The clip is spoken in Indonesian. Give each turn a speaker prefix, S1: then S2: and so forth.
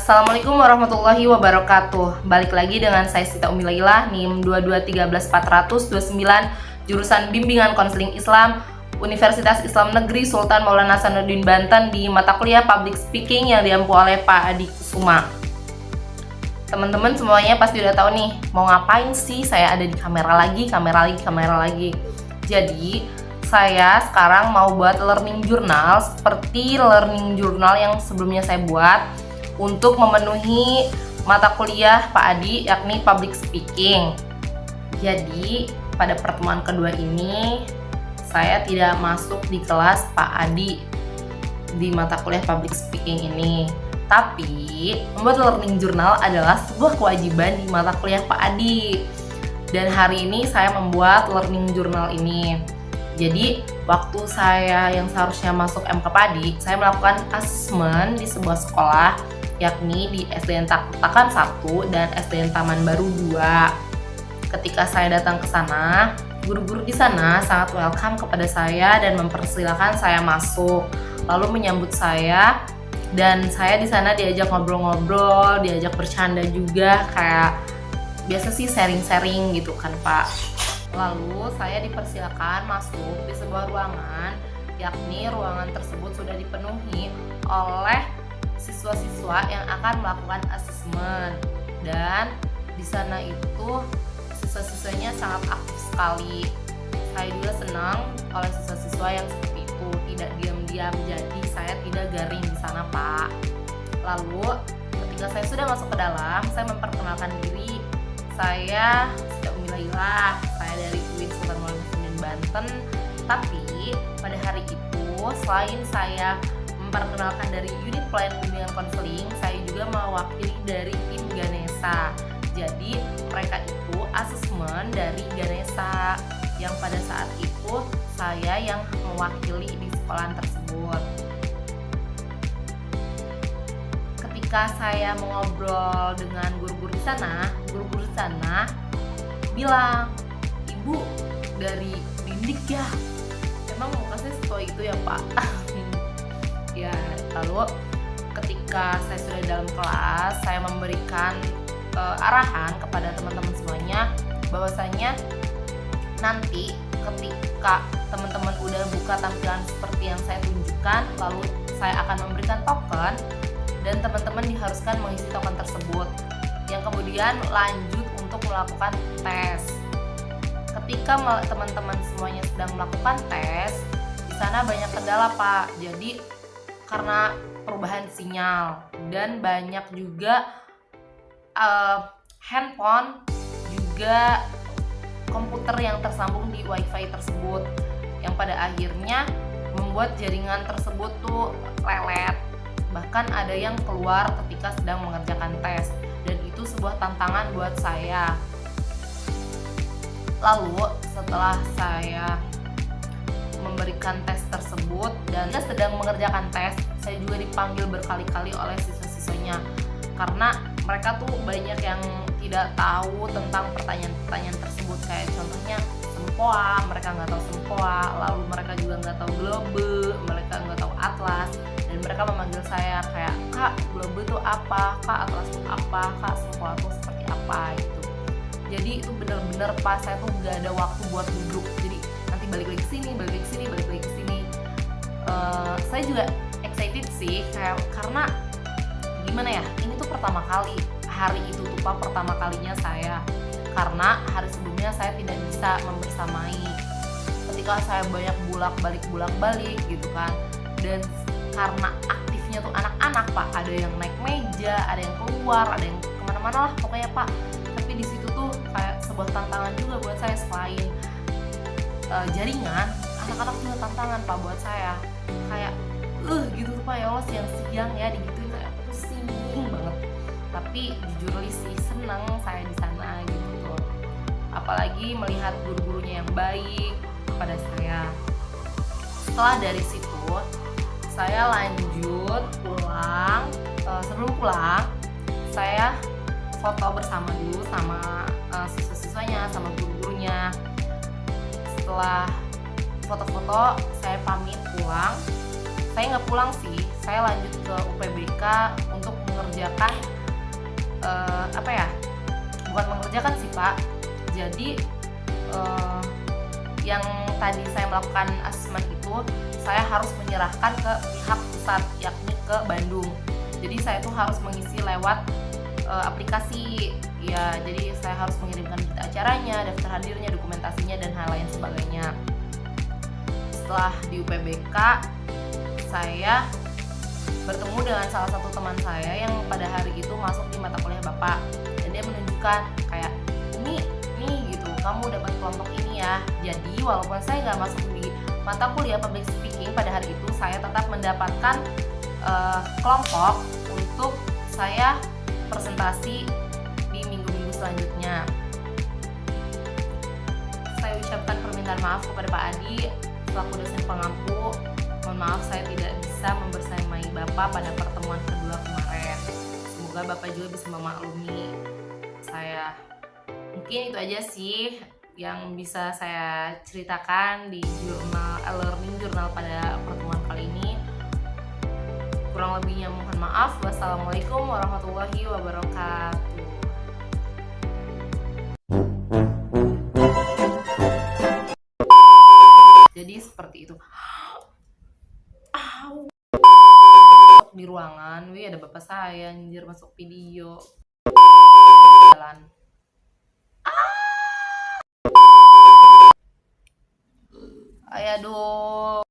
S1: Assalamualaikum warahmatullahi wabarakatuh. Balik lagi dengan saya Sita Umi Laila, NIM 2213429, jurusan Bimbingan Konseling Islam, Universitas Islam Negeri Sultan Maulana Hasanuddin Banten, di mata kuliah Public Speaking yang diampu oleh Pak Adi Kusuma. Teman-teman semuanya pasti udah tahu nih, mau ngapain sih saya ada di kamera lagi. Jadi, saya sekarang mau buat learning journal seperti learning journal yang sebelumnya saya buat untuk memenuhi mata kuliah Pak Adi, yakni Public Speaking. Jadi, pada pertemuan kedua ini saya tidak masuk di kelas Pak Adi di mata kuliah Public Speaking ini. Tapi, membuat learning journal adalah sebuah kewajiban di mata kuliah Pak Adi. Dan hari ini saya membuat learning journal ini. Jadi, waktu saya yang seharusnya masuk MK Padi, saya melakukan asesmen di sebuah sekolah, yakni di SDN Takan 1 dan SDN Taman Baru 2. Ketika saya datang ke sana, guru-guru di sana sangat welcome kepada saya dan mempersilahkan saya masuk, lalu menyambut saya, dan saya di sana diajak ngobrol-ngobrol, diajak bercanda juga, kayak biasa sih sharing-sharing gitu kan Pak. Lalu saya dipersilakan masuk di sebuah ruangan, yakni ruangan tersebut sudah dipenuhi oleh siswa-siswa yang akan melakukan asesmen, dan di sana itu siswa-siswanya sangat aktif sekali. Saya juga senang oleh siswa-siswa yang seperti itu, tidak diam-diam, jadi saya tidak garing di sana Pak. Lalu ketika saya sudah masuk ke dalam, saya memperkenalkan diri. Saya Sita Umi Laila, saya dari UIN Sultan Maulana Hasanuddin Banten. Tapi pada hari itu, selain saya memperkenalkan dari unit pelayanan bimbingan konseling, saya juga mewakili dari tim Ganesha. Jadi mereka itu asesmen dari Ganesha, yang pada saat itu saya yang mewakili di sekolah tersebut. Ketika saya mengobrol dengan guru-guru di sana bilang, "Ibu dari Dindik ya?" Emang mukanya setua itu ya Pak? Ya, lalu ketika saya sudah dalam kelas, saya memberikan arahan kepada teman-teman semuanya bahwasanya nanti ketika teman-teman udah buka tampilan seperti yang saya tunjukkan, lalu saya akan memberikan token dan teman-teman diharuskan mengisi token tersebut, yang kemudian lanjut untuk melakukan tes. Ketika teman-teman semuanya sedang melakukan tes, di sana banyak kendala Pak. Jadi karena perubahan sinyal dan banyak juga handphone, juga komputer yang tersambung di wifi tersebut, yang pada akhirnya membuat jaringan tersebut tuh lelet, bahkan ada yang keluar ketika sedang mengerjakan tes, dan itu sebuah tantangan buat saya. Lalu setelah saya memberikan tes tersebut dan sedang mengerjakan tes, saya juga dipanggil berkali-kali oleh siswa-siswanya karena mereka tuh banyak yang tidak tahu tentang pertanyaan-pertanyaan tersebut, kayak contohnya sempoa, mereka nggak tahu sempoa, lalu mereka juga nggak tahu globe, mereka nggak tahu atlas, dan mereka memanggil saya kayak, "Kak, globe itu apa? Kak, atlas itu apa? Kak, sempoa itu seperti apa?" gitu. Jadi itu bener-bener pas saya tuh nggak ada waktu buat duduk, jadi nanti balik lagi ke sini. Saya juga excited sih, karena gimana ya, ini tuh pertama kali, hari itu tuh Pak pertama kalinya saya, karena hari sebelumnya saya tidak bisa membersamai ketika saya banyak bolak-balik gitu kan, dan karena aktifnya tuh anak-anak Pak, ada yang naik meja, ada yang keluar, ada yang kemana-mana lah pokoknya Pak. Tapi di situ tuh kayak sebuah tantangan juga buat saya, selain jaringan, anak-anak juga tantangan Pak buat saya, kayak gitu tuh Pak, ya Allah, siang-siang ya digituin, kayak pusing banget. Tapi jujur sih seneng saya di sana gitu tuh, apalagi melihat guru-gurunya yang baik kepada saya. Setelah dari situ saya lanjut pulang. Sebelum pulang saya foto bersama dulu sama siswa-siswanya, sama guru-gurunya. Setelah foto-foto saya pamit pulang. Saya nggak pulang sih, saya lanjut ke UPBK untuk mengerjakan apa ya, bukan mengerjakan sih Pak, jadi yang tadi saya melakukan asesmen itu saya harus menyerahkan ke pihak pusat, yakni ke Bandung. Jadi saya tuh harus mengisi lewat aplikasi ya, jadi saya harus mengirimkan berita acaranya, daftar hadirnya, dokumentasinya, dan hal lain sebagainya. Setelah di UPBK, saya bertemu dengan salah satu teman saya yang pada hari itu masuk di mata kuliah Bapak, dan dia menunjukkan kayak nih gitu, kamu dapat kelompok ini ya. Jadi walaupun saya nggak masuk di mata kuliah public speaking pada hari itu, saya tetap mendapatkan kelompok untuk saya presentasi di minggu-minggu selanjutnya. Saya ucapkan permintaan maaf kepada Pak Adi selaku dosen pengampu. Mohon maaf saya tidak bisa membersamai Bapak pada pertemuan kedua kemarin. Semoga Bapak juga bisa memaklumi saya. Mungkin itu aja sih yang bisa saya ceritakan di jurnal e-learning jurnal pada pertemuan kali ini. Kurang lebihnya mohon maaf. Wassalamualaikum warahmatullahi wabarakatuh. Jadi seperti itu. Di ruangan, wih ada bapak saya anjir masuk video. Jalan. Aduh.